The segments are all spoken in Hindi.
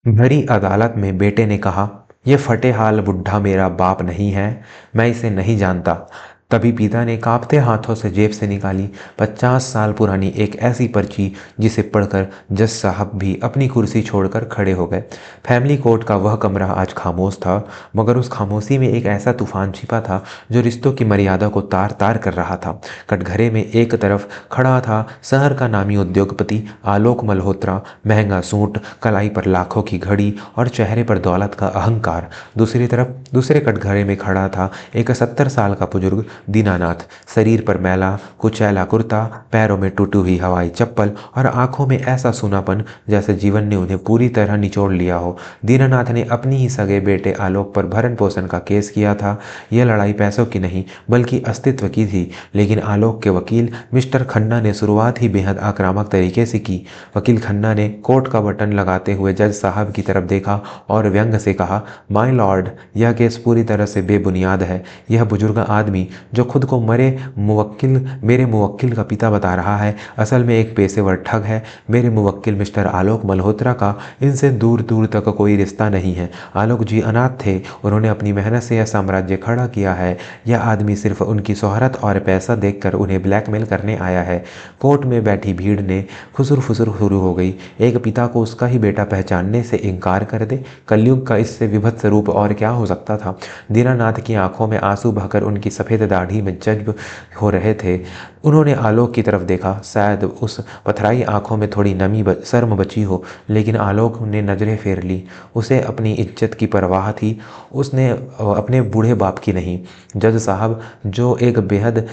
भरी अदालत में बेटे ने कहा, "ये फटेहाल बुढ़ा मेरा बाप नहीं है, मैं इसे नहीं जानता।" तभी पिता ने कांपते हाथों से जेब से निकाली 50 साल पुरानी एक ऐसी पर्ची जिसे पढ़कर जज साहब भी अपनी कुर्सी छोड़कर खड़े हो गए। फैमिली कोर्ट का वह कमरा आज खामोश था, मगर उस खामोशी में एक ऐसा तूफान छिपा था जो रिश्तों की मर्यादा को तार तार कर रहा था। कटघरे में एक तरफ खड़ा था शहर का नामी उद्योगपति आलोक मल्होत्रा, महंगा सूट, कलाई पर लाखों की घड़ी और चेहरे पर दौलत का अहंकार। दूसरी तरफ दूसरे कटघरे में खड़ा था एक 70 साल का बुजुर्ग दीनानाथ, शरीर पर मैला कुचैला कुर्ता, पैरों में टूटी हुई हवाई चप्पल और आंखों में ऐसा सूनापन जैसे जीवन ने उन्हें पूरी तरह निचोड़ लिया हो। दीनानाथ ने अपनी ही सगे बेटे आलोक पर भरण पोषण का केस किया था। यह लड़ाई पैसों की नहीं बल्कि अस्तित्व की थी, लेकिन आलोक के वकील मिस्टर खन्ना ने शुरुआत ही बेहद आक्रामक तरीके से की। वकील खन्ना ने कोर्ट का बटन लगाते हुए जज साहब की तरफ देखा और व्यंग से कहा, "माय लॉर्ड, यह केस पूरी तरह से बेबुनियाद है। यह बुजुर्ग आदमी जो खुद को मेरे मुवक्किल का पिता बता रहा है, असल में एक पेशेवर ठग है। मेरे मुवक्किल मिस्टर आलोक मल्होत्रा का इनसे दूर दूर तक कोई रिश्ता नहीं है। आलोक जी अनाथ थे, उन्होंने अपनी मेहनत से यह साम्राज्य खड़ा किया है। यह आदमी सिर्फ उनकी शोहरत और पैसा देखकर उन्हें ब्लैकमेल करने आया है।" कोर्ट में बैठी भीड़ ने खुसुर फुसुर शुरू हो गई। एक पिता को उसका ही बेटा पहचानने से इनकार कर दे, कलयुग का इससे विभत्स रूप और क्या हो सकता था। दीनानाथ की आंखों में आंसू बहकर उनकी सफ़ेद दाढ़ी में जज्ब हो रहे थे। उन्होंने आलोक की तरफ देखा, शायद उस पथराई आंखों में थोड़ी शर्म बची हो, लेकिन आलोक ने नजरें फेर ली। उसे अपनी इज्जत की परवाह थी, उसने अपने बूढ़े बाप की नहीं। जज साहब, जो एक बेहद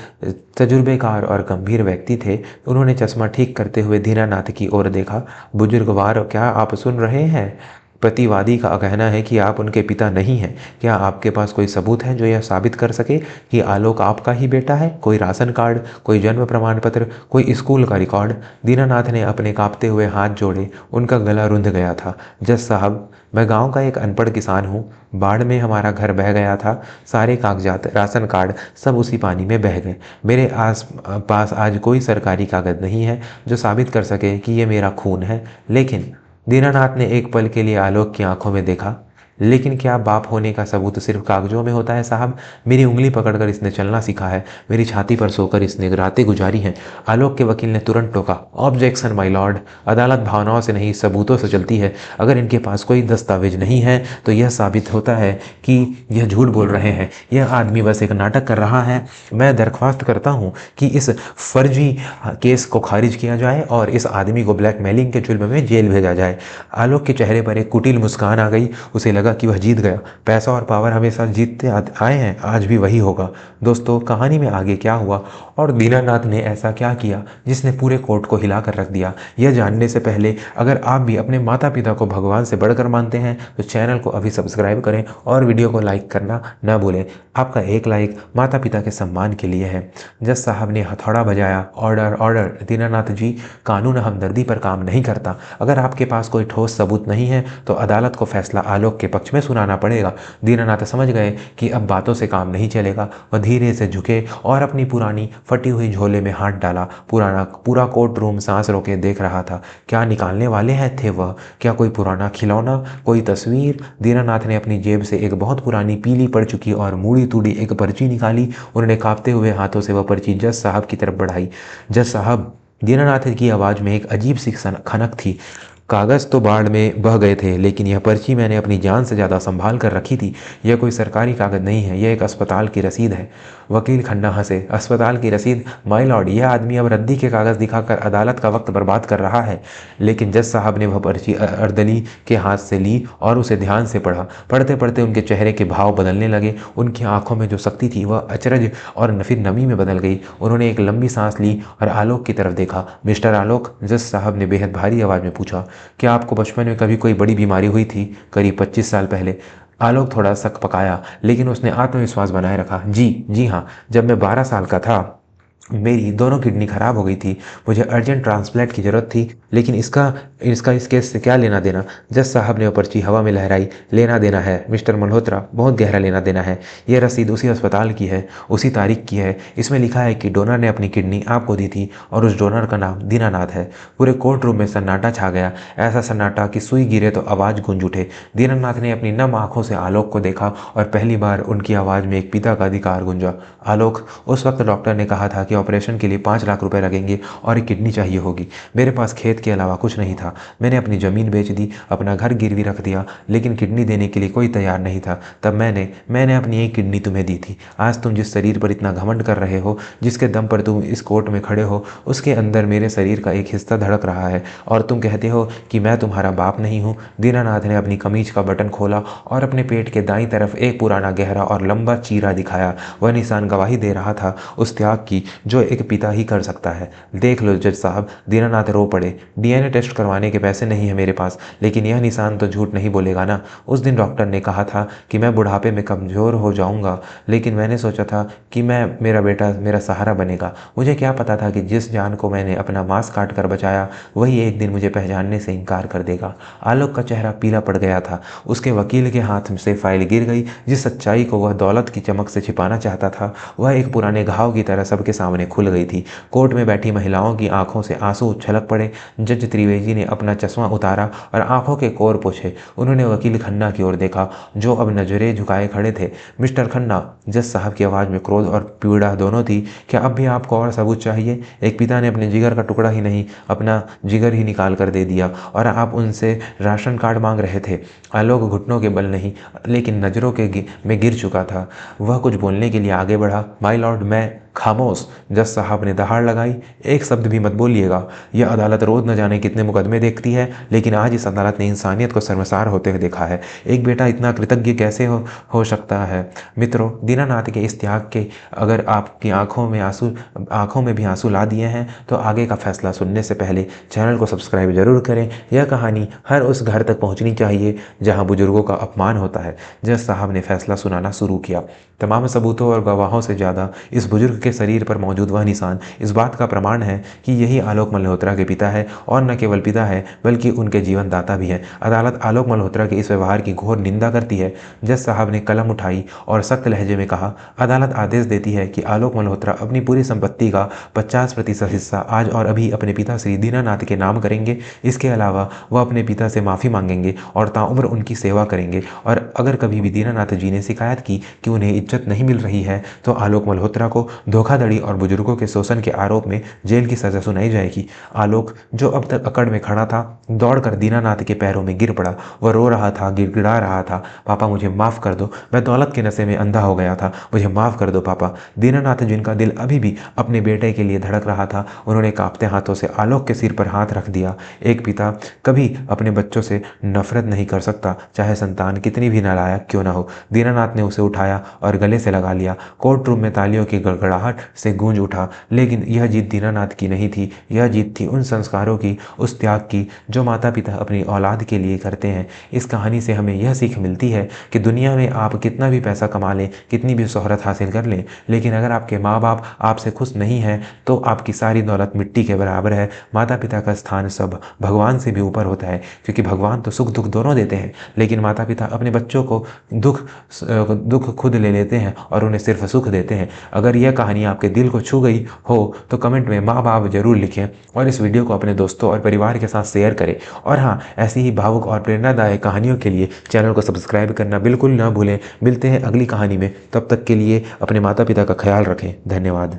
तजुर्बेकार और गंभीर व्यक्ति थे, उन्होंने चश्मा ठीक करते हुए दीनानाथ की ओर देखा। "बुजुर्गवार, क्या आप सुन रहे हैं? प्रतिवादी का कहना है कि आप उनके पिता नहीं हैं। क्या आपके पास कोई सबूत है जो यह साबित कर सके कि आलोक आपका ही बेटा है? कोई राशन कार्ड, कोई जन्म प्रमाण पत्र, कोई स्कूल का रिकॉर्ड?" दीनानाथ ने अपने कांपते हुए हाथ जोड़े, उनका गला रुंध गया था। "जज साहब, मैं गांव का एक अनपढ़ किसान हूँ। बाढ़ में हमारा घर बह गया था। सारे कागजात, राशन कार्ड सब उसी पानी में बह गए। मेरे आस पास आज कोई सरकारी कागज नहीं है जो साबित कर सके कि ये मेरा खून है। लेकिन..." दीनानाथ ने एक पल के लिए आलोक की आंखों में देखा। "लेकिन क्या बाप होने का सबूत सिर्फ कागजों में होता है साहब? मेरी उंगली पकड़कर इसने चलना सीखा है, मेरी छाती पर सोकर इसने रातें गुजारी हैं।" आलोक के वकील ने तुरंत टोका, "ऑब्जेक्शन माय लॉर्ड, अदालत भावनाओं से नहीं सबूतों से चलती है। अगर इनके पास कोई दस्तावेज नहीं है तो यह साबित होता है कि यह झूठ बोल रहे हैं। यह आदमी बस एक नाटक कर रहा है। मैं दरख्वास्त करता हूँ कि इस फर्जी केस को खारिज किया जाए और इस आदमी को ब्लैकमेलिंग के जुर्म में जेल भेजा जाए।" आलोक के चेहरे पर एक कुटिल मुस्कान आ गई। उसे लगा कि वह जीत गया। पैसा और पावर हमेशा जीतते आए हैं, आज भी वही होगा। दोस्तों, कहानी में आगे क्या हुआ और दीनानाथ ने ऐसा क्या किया जिसने पूरे कोर्ट को हिला कर रख दिया? यह जानने से पहले अगर आप भी अपने माता पिता को भगवान से बढ़कर मानते हैं तो चैनल को अभी सब्सक्राइब करें और वीडियो को लाइक करना न भूलें। आपका एक लाइक माता पिता के सम्मान के लिए है। जज साहब ने हथौड़ा बजाया, "ऑर्डर, ऑर्डर! दीनानाथ जी, कानून हमदर्दी पर काम नहीं करता। अगर आपके पास कोई ठोस सबूत नहीं है तो अदालत को फैसला आलोक के पक्ष में सुनाना पड़ेगा।" दीनानाथ समझ गए कि अब बातों से काम नहीं चलेगा। वह धीरे से झुके और अपनी पुरानी फटी हुई झोले में हाथ डाला। पूरा कोर्ट रूम सांस रोके देख रहा था। क्या निकालने वाले हैं थे वह? क्या कोई पुराना खिलौना, कोई तस्वीर? दीनानाथ ने अपनी जेब से एक बहुत पुरानी पीली पड़ चुकी और मूड़ी तूड़ी एक पर्ची निकाली। उन्होंने कांपते हुए हाथों से वह पर्ची जज साहब की तरफ बढ़ाई। "जज साहब," दीनानाथ की आवाज़ में एक अजीब सी खनक थी, "कागज़ तो बाढ़ में बह गए थे, लेकिन यह पर्ची मैंने अपनी जान से ज़्यादा संभाल कर रखी थी। यह कोई सरकारी कागज़ नहीं है, यह एक अस्पताल की रसीद है।" वकील खन्ना हंसे, "अस्पताल की रसीद? माय लॉर्ड, यह आदमी अब रद्दी के कागज़ दिखाकर अदालत का वक्त बर्बाद कर रहा है।" लेकिन जज साहब ने वह पर्ची अर्दली के हाथ से ली और उसे ध्यान से पढ़ा। पढ़ते पढ़ते उनके चेहरे के भाव बदलने लगे। उनकी आंखों में जो शक्ति थी वह अचरज और फिर नमी में बदल गई। उन्होंने एक लंबी सांस ली और आलोक की तरफ देखा। "मिस्टर आलोक," जज साहब ने बेहद भारी आवाज़ में पूछा, "क्या आपको बचपन में कभी कोई बड़ी बीमारी हुई थी, करीब 25 साल पहले?" आलोक थोड़ा सक पकाया, लेकिन उसने आत्मविश्वास बनाए रखा, जी हाँ, जब मैं 12 साल का था मेरी दोनों किडनी खराब हो गई थी, मुझे अर्जेंट ट्रांसप्लांट की ज़रूरत थी, लेकिन इसका इसका इस केस से क्या लेना देना। जज साहब ने वो पर्ची हवा में लहराई। लेना देना है मिस्टर मल्होत्रा, बहुत गहरा लेना देना है। ये रसीद उसी अस्पताल की है, उसी तारीख की है। इसमें लिखा है कि डोनर ने अपनी किडनी आपको दी थी और उस डोनर का नाम दीनानाथ है। पूरे कोर्ट रूम में सन्नाटा छा गया, ऐसा सन्नाटा कि सुई गिरे तो आवाज़ गूंज उठे। दीनानाथ ने अपनी नम आंखों से आलोक को देखा और पहली बार उनकी आवाज़ में एक पिता का अधिकार गूंजा। आलोक, उस वक्त डॉक्टर ने कहा था कि ऑपरेशन के लिए 5 लाख रुपए लगेंगे और एक किडनी चाहिए होगी। मेरे पास खेत के अलावा कुछ नहीं था। मैंने अपनी ज़मीन बेच दी, अपना घर गिरवी रख दिया, लेकिन किडनी देने के लिए कोई तैयार नहीं था। तब मैंने अपनी एक किडनी तुम्हें दी थी। आज तुम जिस शरीर पर इतना घमंड कर रहे हो, जिसके दम पर तुम इस कोर्ट में खड़े हो, उसके अंदर मेरे शरीर का एक हिस्सा धड़क रहा है और तुम कहते हो कि मैं तुम्हारा बाप नहीं हूँ। दीनानाथ ने अपनी कमीज का बटन खोला और अपने पेट के दाईं तरफ एक पुराना गहरा और लंबा चीरा दिखाया। वह निशान गवाही दे रहा था उस त्याग की जो एक पिता ही कर सकता है। देख लो जज साहब, दीनानाथ रो पड़े। डीएनए टेस्ट करवाने के पैसे नहीं है मेरे पास, लेकिन यह निशान तो झूठ नहीं बोलेगा ना। उस दिन डॉक्टर ने कहा था कि मैं बुढ़ापे में कमज़ोर हो जाऊंगा, लेकिन मैंने सोचा था कि मेरा बेटा मेरा सहारा बनेगा। मुझे क्या पता था कि जिस जान को मैंने अपना मांस काट कर बचाया, वही एक दिन मुझे पहचानने से इनकार कर देगा। आलोक का चेहरा पीला पड़ गया था। उसके वकील के हाथ से फाइल गिर गई। जिस सच्चाई को वह दौलत की चमक से छिपाना चाहता था, वह एक पुराने घाव की तरह सबके सामने खुल गई थी। कोर्ट में बैठी महिलाओं की आंखों से आंसू छलक पड़े। जज त्रिवेदी ने अपना चश्मा उतारा और आंखों के कोर पोंछे। उन्होंने वकील खन्ना की ओर देखा, जो अब नजरें झुकाए खड़े थे। मिस्टर खन्ना, जज साहब की आवाज़ में क्रोध और पीड़ा दोनों थी, क्या अब भी आपको और सबूत चाहिए? एक पिता ने अपने जिगर का टुकड़ा ही नहीं, अपना जिगर ही निकाल कर दे दिया और आप उनसे राशन कार्ड मांग रहे थे। आलोक घुटनों के बल नहीं, लेकिन नज़रों में गिर चुका था। वह कुछ बोलने के लिए आगे बढ़ा। माय लॉर्ड, मैं खामोश, जज साहब ने दहाड़ लगाई। एक शब्द भी मत बोलिएगा। यह अदालत रोज न जाने कितने मुकदमे देखती है, लेकिन आज इस अदालत ने इंसानियत को शर्मसार होते हुए देखा है। एक बेटा इतना कृतज्ञ कैसे हो सकता है? मित्रों, दीनानाथ के इस त्याग के अगर आपकी आंखों में भी आंसू ला दिए हैं, तो आगे का फैसला सुनने से पहले चैनल को सब्सक्राइब जरूर करें। यह कहानी हर उस घर तक पहुंचनी चाहिए जहां बुजुर्गों का अपमान होता है। जज साहब ने फैसला सुनाना शुरू किया। तमाम सबूतों और गवाहों से ज़्यादा इस बुजुर्ग के शरीर पर मौजूद वह निशान इस बात का प्रमाण है कि यही आलोक मल्होत्रा के पिता है, और न केवल पिता है बल्कि उनके जीवन दाता भी है। अदालत आलोक मल्होत्रा के इस व्यवहार की घोर निंदा करती है। जज साहब ने कलम उठाई और सख्त लहजे में कहा, अदालत आदेश देती है कि आलोक मल्होत्रा अपनी पूरी संपत्ति का 50% हिस्सा आज और अभी अपने पिता श्री दीनानाथ के नाम करेंगे। इसके अलावा वह अपने पिता से माफ़ी मांगेंगे और ताउम्र उनकी सेवा करेंगे। और अगर कभी भी दीनानाथ जी ने शिकायत की कि उन्हें इज्जत नहीं मिल रही है, तो आलोक मल्होत्रा को धोखाधड़ी और बुजुर्गों के शोषण के आरोप में जेल की सजा सुनाई जाएगी। आलोक, जो अब तक अकड़ में खड़ा था, दौड़कर दीनानाथ के पैरों में गिर पड़ा। वह रो रहा था, गिड़गिड़ा रहा था, पापा मुझे माफ़ कर दो, मैं दौलत के नशे में अंधा हो गया था, मुझे माफ़ कर दो पापा। दीनानाथ, जिनका दिल अभी भी अपने बेटे के लिए धड़क रहा था, उन्होंने कांपते हाथों से आलोक के सिर पर हाथ रख दिया। एक पिता कभी अपने बच्चों से नफरत नहीं कर सकता, चाहे संतान कितनी भी नालायक क्यों ना हो। दीनानाथ ने उसे उठाया और गले से लगा लिया। कोर्ट रूम में तालियों की गड़गड़ाहट से गूंज उठा। लेकिन यह जीत दीनानाथ की नहीं थी, यह जीत थी उन संस्कारों की, उस त्याग की जो माता पिता अपनी औलाद के लिए करते हैं। इस कहानी से हमें यह सीख मिलती है कि दुनिया में आप कितना भी पैसा कमा लें, कितनी भी शोहरत हासिल कर लें, लेकिन अगर आपके माँ बाप आपसे खुश नहीं हैं, तो आपकी सारी दौलत मिट्टी के बराबर है। माता पिता का स्थान सब भगवान से भी ऊपर होता है, क्योंकि भगवान तो सुख दुख दोनों देते हैं, लेकिन माता पिता अपने बच्चों को दुख खुद ले लेते हैं और उन्हें सिर्फ सुख देते हैं। अगर यह कहानी आपके दिल को छू गई हो तो कमेंट में माँ बाप जरूर लिखें और इस वीडियो को अपने दोस्तों और परिवार के साथ शेयर करें। और हाँ, ऐसी ही भावुक और प्रेरणादायक कहानियों के लिए चैनल को सब्सक्राइब करना बिल्कुल ना भूलें। मिलते हैं अगली कहानी में, तब तक के लिए अपने माता पिता का ख्याल रखें। धन्यवाद।